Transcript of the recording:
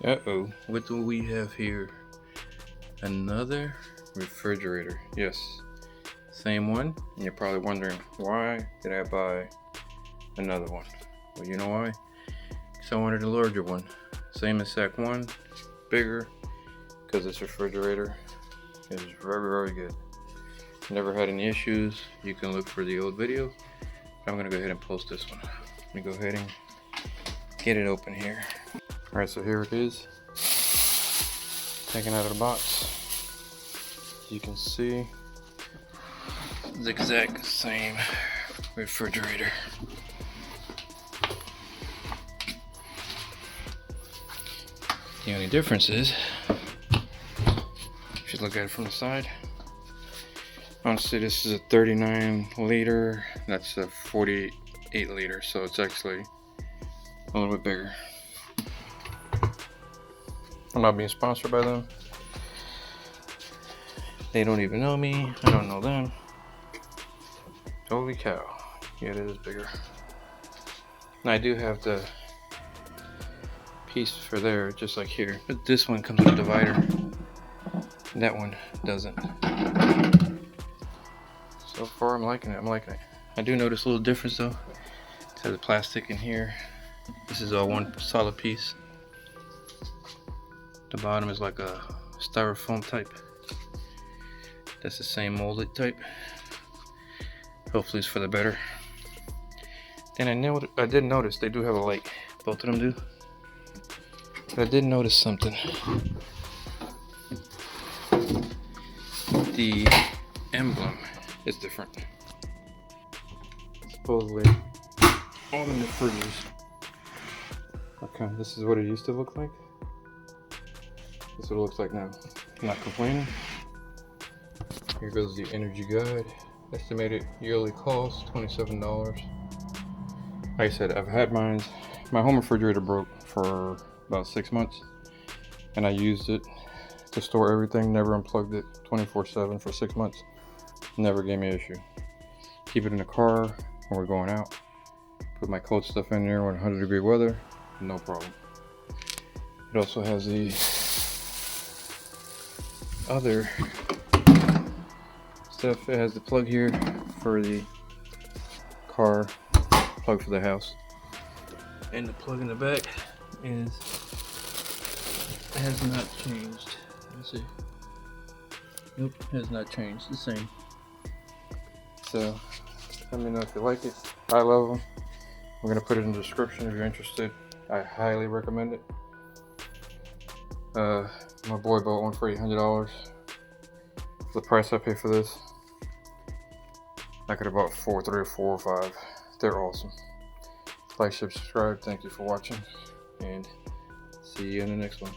Uh-oh, what do we have here? Another refrigerator. Yes, same one. And you're probably wondering, why did I buy another one? Well, you know why? Because I wanted a larger one. Same exact one, bigger, because this refrigerator is very, very good. Never had any issues. You can look for the old video. I'm gonna go ahead and post this one. Let me go ahead and get it open here. Alright, so here it is. Taken out of the box. You can see the exact same refrigerator. The only difference is, if you look at it from the side, honestly this is a 39 liter, that's a 48 liter, so it's actually a little bit bigger. I'm not being sponsored by them. They don't even know me, I don't know them. Holy cow, yeah, it is bigger. And I do have the piece for there, just like here, but this one comes with a divider. That one doesn't. So far I'm liking it, I do notice a little difference though. It has the plastic in here. This is all one solid piece. The bottom is like a styrofoam type. That's the same molded type. Hopefully it's for the better. Then I did notice they do have a light. Both of them do. But I did notice something. The emblem is different. Supposedly all in the fridges. Okay, this is what it used to look like. This is what it looks like now. I'm not complaining. Here goes the energy guide. Estimated yearly cost $27. Like I said, I've had mine. My home refrigerator broke for about 6 months, and I used it to store everything. Never unplugged it 24/7 for 6 months. Never gave me an issue. Keep it in the car when we're going out. Put my cold stuff in there when 100-degree weather, no problem. It also has the other stuff. It has the plug here for the car, plug for the house, and the plug in the back has not changed. Let's see. Nope, has not changed. The same. So let me know if you like it. I love them. I'm gonna put it in the description if you're interested. I highly recommend it. My boy bought one for $800. The price I pay for this, I could have bought 3 or 4 or 5. They're awesome. Like, share, subscribe. Thank you for watching, and see you in the next one.